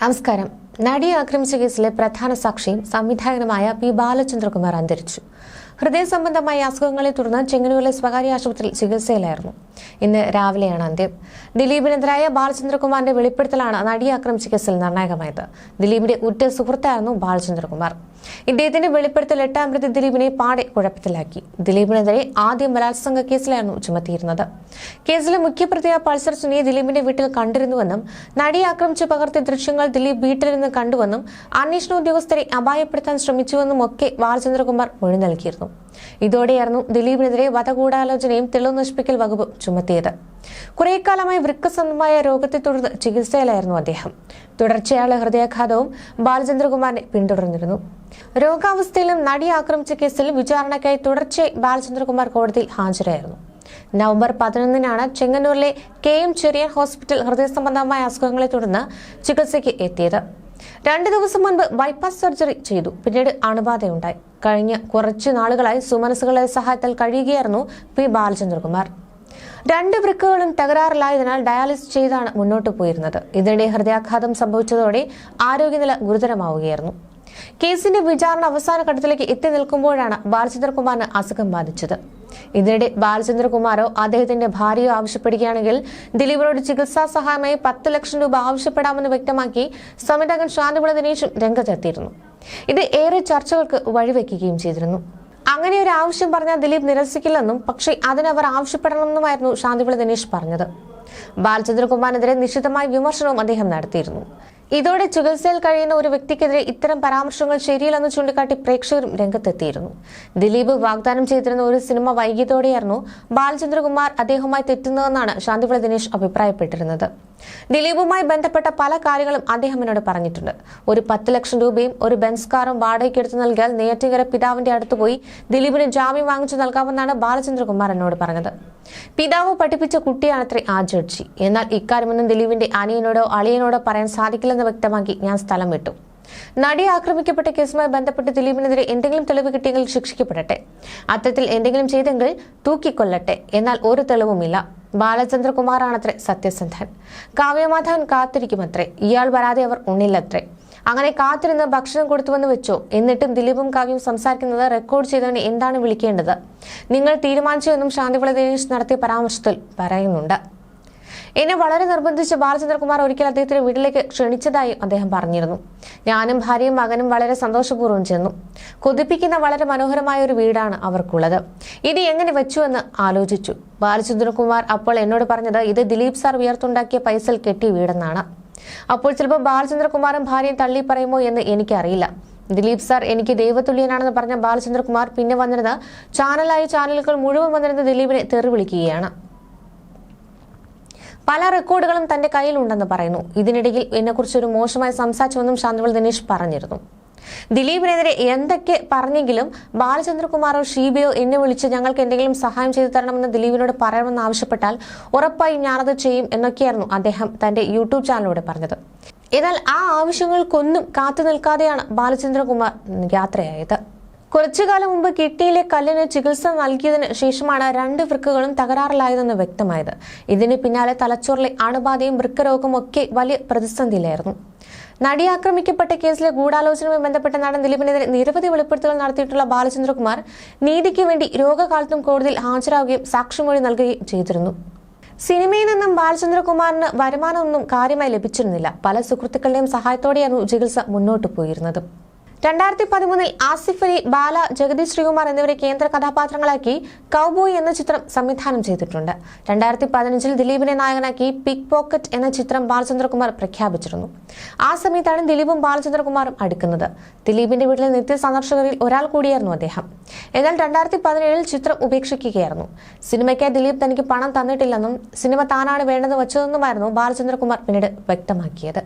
നമസ്കാരം. നടിയെ ആക്രമിച്ച കേസിലെ പ്രധാന സാക്ഷിയും സംവിധായകനുമായ പി ബാലചന്ദ്രകുമാർ അന്തരിച്ചു. ഹൃദയ സംബന്ധമായ അസുഖങ്ങളെ തുടർന്ന് ചെങ്ങന്നൂരിലെ സ്വകാര്യ ആശുപത്രിയിൽ ചികിത്സയിലായിരുന്നു. ഇന്ന് രാവിലെയാണ് അന്ത്യം. ദിലീപിനെതിരായ ബാലചന്ദ്രകുമാറിന്റെ വെളിപ്പെടുത്തലാണ് നടിയെ ആക്രമിച്ച കേസിൽ നിർണായകമായത്. ദിലീപിന്റെ ഉറ്റ സുഹൃത്തായിരുന്നു ബാലചന്ദ്രകുമാർ. ഇദ്ദേഹത്തിന്റെ വെളിപ്പെടുത്തൽ എട്ടാം പ്രതി ദിലീപിനെ പാടെ കുഴപ്പത്തിലാക്കി. ദിലീപിനെതിരെ ആദ്യം ബലാത്സംഗ കേസിലായിരുന്നു ചുമത്തിയിരുന്നത്. കേസിലെ മുഖ്യപ്രതിയായ പൾസർ സുനിയെ ദിലീപിന്റെ വീട്ടിൽ കണ്ടിരുന്നുവെന്നും നടിയെ ആക്രമിച്ച് പകർത്തിയ ദൃശ്യങ്ങൾ ദിലീപ് വീട്ടിൽ നിന്ന് കണ്ടുവെന്നും അന്വേഷണ ഉദ്യോഗസ്ഥരെ അപായപ്പെടുത്താൻ ശ്രമിച്ചുവെന്നും ഒക്കെ ബാലചന്ദ്രകുമാർ മൊഴി നൽകിയിരുന്നു. ഇതോടെയായിരുന്നു ദിലീപിനെതിരെ വധഗൂഢാലോചനയും തെളിവ് നശിപ്പിക്കൽ വകുപ്പ് ചുമത്തിയത്. കുറേക്കാലമായി വൃക്ക സംബന്ധമായ രോഗത്തെ തുടർന്ന് ചികിത്സയിലായിരുന്നു അദ്ദേഹം. തുടർച്ചയായുള്ള ഹൃദയാഘാതവും ബാലചന്ദ്രകുമാറിനെ പിന്തുടർന്നിരുന്നു. രോഗാവസ്ഥയിലും നടിയെ ആക്രമിച്ച കേസിൽ വിചാരണയ്ക്കായി തുടർച്ചയായി ബാലചന്ദ്രകുമാർ കോടതിയിൽ ഹാജരായിരുന്നു. നവംബർ 11-നാണ് ചെങ്ങന്നൂരിലെ KM ചെറിയാൻ ഹോസ്പിറ്റൽ ഹൃദയ സംബന്ധമായ അസുഖങ്ങളെ തുടർന്ന് ചികിത്സയ്ക്ക് എത്തിയത്. 2 ദിവസം മുൻപ് ബൈപ്പാസ് സർജറി ചെയ്തു. പിന്നീട് അണുബാധയുണ്ടായി. കഴിഞ്ഞ കുറച്ചു നാളുകളായി സുമനസുകളുടെ സഹായത്താൽ കഴിയുകയായിരുന്നു പി ബാലചന്ദ്രകുമാർ. 2 വൃക്കകളും തകരാറിലായതിനാൽ ഡയാലിസിസ് ചെയ്താണ് മുന്നോട്ട് പോയിരുന്നത്. ഇതിനിടെ ഹൃദയാഘാതം സംഭവിച്ചതോടെ ആരോഗ്യനില ഗുരുതരമാവുകയായിരുന്നു. കേസിന്റെ വിചാരണ അവസാന ഘട്ടത്തിലേക്ക് എത്തി നിൽക്കുമ്പോഴാണ് ബാലചന്ദ്രകുമാറിന് അസുഖം ബാധിച്ചത്. ഇതിനിടെ ബാലചന്ദ്രകുമാറോ അദ്ദേഹത്തിന്റെ ഭാര്യയോ ആവശ്യപ്പെടുകയാണെങ്കിൽ ദിലീപിനോട് ചികിത്സാ സഹായമായി 10 ലക്ഷം രൂപ ആവശ്യപ്പെടാമെന്ന് വ്യക്തമാക്കി സംവിധായകൻ ശാന്തിവിള ദിനേശും രംഗത്തെത്തിയിരുന്നു. ഇത് ഏറെ ചർച്ചകൾക്ക് വഴിവെക്കുകയും ചെയ്തിരുന്നു. അങ്ങനെ ഒരു ആവശ്യം പറഞ്ഞാൽ ദിലീപ് നിരസിക്കില്ലെന്നും പക്ഷേ അതിനവർ ആവശ്യപ്പെടണമെന്നുമായിരുന്നു ശാന്തിവിള ദിനേശ് പറഞ്ഞത്. ബാലചന്ദ്രകുമാറിനെതിരെ നിശിതമായ വിമർശനവും അദ്ദേഹം നടത്തിയിരുന്നു. ഇതോടെ ചികിത്സയിൽ കഴിയുന്ന ഒരു വ്യക്തിക്കെതിരെ ഇത്തരം പരാമർശങ്ങൾ ശരിയല്ലെന്ന് ചൂണ്ടിക്കാട്ടി പ്രേക്ഷകരും രംഗത്തെത്തിയിരുന്നു. ദിലീപ് വാഗ്ദാനം ചെയ്തിരുന്ന ഒരു സിനിമ വൈകിയതോടെയായിരുന്നു ബാലചന്ദ്രകുമാർ അദ്ദേഹവുമായി തെറ്റുന്നതെന്നാണ് ശാന്തിവിള ദിനേശ് അഭിപ്രായപ്പെട്ടിരുന്നത്. ദിലീപുമായി ബന്ധപ്പെട്ട പല കാര്യങ്ങളും അദ്ദേഹം എന്നോട് പറഞ്ഞിട്ടുണ്ട്. ഒരു 10 ലക്ഷം രൂപയും ഒരു ബെൻസ് കാറും വാടകയ്ക്ക് എടുത്തു നൽകിയാൽ നെയ്യാറ്റിൻകര പിതാവിന്റെ അടുത്ത് പോയി ദിലീപിന് ജാമ്യം വാങ്ങിച്ചു നൽകാമെന്നാണ് ബാലചന്ദ്രകുമാർ എന്നോട് പറഞ്ഞത്. പിതാവ് പഠിപ്പിച്ച കുട്ടിയാണത്രേ ആ ജഡ്ജി. എന്നാൽ ഇക്കാര്യമൊന്നും ദിലീപിന്റെ അനിയനോടോ അളിയനോടോ പറയാൻ സാധിക്കില്ലെന്ന് വ്യക്തമാക്കി ഞാൻ സ്ഥലം വിട്ടു. നടിയെ ആക്രമിക്കപ്പെട്ട കേസുമായി ബന്ധപ്പെട്ട് ദിലീപിനെതിരെ എന്തെങ്കിലും തെളിവ് കിട്ടിയെങ്കിൽ ശിക്ഷിക്കപ്പെടട്ടെ. അത്തരത്തിൽ എന്തെങ്കിലും ചെയ്തെങ്കിൽ തൂക്കിക്കൊല്ലട്ടെ. എന്നാൽ ഒരു തെളിവുമില്ല. ബാലചന്ദ്രകുമാറാണത്രേ സത്യസന്ധൻ. കാവ്യമാധവൻ കാത്തിരിക്കുമത്രേ. ഇയാൾ വരാതെ അവർ ഉണ്ണില്ലത്രേ. അങ്ങനെ കാത്തിരുന്ന് ഭക്ഷണം കൊടുത്തുവെന്ന് വെച്ചോ. എന്നിട്ടും ദിലീപും കാവ്യയും സംസാരിക്കുന്നത് റെക്കോർഡ് ചെയ്തവനെ എന്താണ് വിളിക്കേണ്ടത്? നിങ്ങൾ തീരുമാനിച്ചു എന്നും ശാന്തിവിള ദിനേശ് നടത്തിയ പരാമർശത്തിൽ പറയുന്നുണ്ട്. എന്നെ വളരെ നിർബന്ധിച്ച് ബാലചന്ദ്രകുമാർ ഒരിക്കൽ അദ്ദേഹത്തിന്റെ വീട്ടിലേക്ക് ക്ഷണിച്ചതായും അദ്ദേഹം പറഞ്ഞിരുന്നു. ഞാനും ഭാര്യയും മകനും വളരെ സന്തോഷപൂർവ്വം ചെന്നു. കൊതിപ്പിക്കുന്ന വളരെ മനോഹരമായ ഒരു വീടാണ് അവർക്കുള്ളത്. ഇത് എങ്ങനെ വെച്ചു എന്ന് ആലോചിച്ചു. ബാലചന്ദ്രകുമാർ അപ്പോൾ എന്നോട് പറഞ്ഞത് ഇത് ദിലീപ് സാർ ഉയർത്തുണ്ടാക്കിയ പൈസൽ കെട്ടിയ വീടെന്നാണ്. അപ്പോൾ ചിലപ്പോൾ ബാലചന്ദ്രകുമാറും ഭാര്യയും തള്ളി പറയുമോ എന്ന് എനിക്കറിയില്ല. ദിലീപ് സാർ എനിക്ക് ദൈവതുല്യനാണെന്ന് പറഞ്ഞ ബാലചന്ദ്രകുമാർ പിന്നെ വന്നിരുന്നത് ചാനലുകൾ മുഴുവൻ വന്നിരുന്നത് ദിലീപിനെ തെറി വിളിക്കുകയാണ്. പല റെക്കോർഡുകളും തന്റെ കയ്യിലുണ്ടെന്ന് പറയുന്നു. ഇതിനിടയിൽ എന്നെക്കുറിച്ചൊരു മോശമായി സംസാരിച്ചുവെന്നും ശാന്തിവിള ദിനേശ് പറഞ്ഞിരുന്നു. ദിലീപിനെതിരെ എന്തൊക്കെ പറഞ്ഞെങ്കിലും ബാലചന്ദ്രകുമാറോ ഷീബയോ എന്നെ വിളിച്ച് ഞങ്ങൾക്ക് എന്തെങ്കിലും സഹായം ചെയ്തു തരണമെന്ന് ദിലീപിനോട് പറയണമെന്ന് ആവശ്യപ്പെട്ടാൽ ഉറപ്പായും ഞാനത് ചെയ്യും എന്നൊക്കെയായിരുന്നു അദ്ദേഹം തന്റെ യൂട്യൂബ് ചാനലിലൂടെ പറഞ്ഞത്. എന്നാൽ ആ ആവശ്യങ്ങൾക്കൊന്നും കാത്തു നിൽക്കാതെയാണ് ബാലചന്ദ്രകുമാർ യാത്രയായത്. കുറച്ചുകാലം മുമ്പ് കിഡ്നിയിലെ കല്ലിന് ചികിത്സ നൽകിയതിന് ശേഷമാണ് 2 വൃക്കകളും തകരാറിലായതെന്ന് വ്യക്തമായത്. ഇതിന് പിന്നാലെ തലച്ചോറിലെ അണുബാധയും വൃക്കരോഗവും ഒക്കെ വലിയ പ്രതിസന്ധിയിലായിരുന്നു. നടി ആക്രമിക്കപ്പെട്ട കേസിലെ ഗൂഢാലോചനയുമായി ബന്ധപ്പെട്ട നടൻ ദിലീപിനെതിരെ നിരവധി വെളിപ്പെടുത്തലുകൾ നടത്തിയിട്ടുള്ള ബാലചന്ദ്രകുമാർ നീതിക്ക് വേണ്ടി രോഗകാലത്തും കോടതിയിൽ ഹാജരാകുകയും സാക്ഷിമൊഴി നൽകുകയും ചെയ്തിരുന്നു. സിനിമയിൽ നിന്നും ബാലചന്ദ്രകുമാറിന് വരുമാനമൊന്നും കാര്യമായി ലഭിച്ചിരുന്നില്ല. പല സുഹൃത്തുക്കളുടെയും സഹായത്തോടെയായിരുന്നു ചികിത്സ മുന്നോട്ട് പോയിരുന്നത്. 2013-ൽ ആസിഫ് അലി, ബാല, ജഗതി ശ്രീകുമാർ എന്നിവരെ കേന്ദ്ര കഥാപാത്രങ്ങളാക്കി കൗബോയ് എന്ന ചിത്രം സംവിധാനം ചെയ്തിട്ടുണ്ട്. 2015-ൽ ദിലീപിനെ നായകനാക്കി പിക് പോക്കറ്റ് എന്ന ചിത്രം ബാലചന്ദ്രകുമാർ പ്രഖ്യാപിച്ചിരുന്നു. ആ സമയത്താണ് ദിലീപും ബാലചന്ദ്രകുമാറും അടുക്കുന്നത്. ദിലീപിന്റെ വീട്ടിലെ നിത്യ സന്ദർശകരിൽ ഒരാൾ കൂടിയായിരുന്നു അദ്ദേഹം. എന്നാൽ 2017-ൽ ചിത്രം ഉപേക്ഷിക്കുകയായിരുന്നു. സിനിമയ്ക്കായി ദിലീപ് തനിക്ക് പണം തന്നിട്ടില്ലെന്നും സിനിമ താനാണ് വേണ്ടെന്ന് വെച്ചതെന്നുമായിരുന്നു ബാലചന്ദ്രകുമാർ പിന്നീട് വ്യക്തമാക്കിയത്.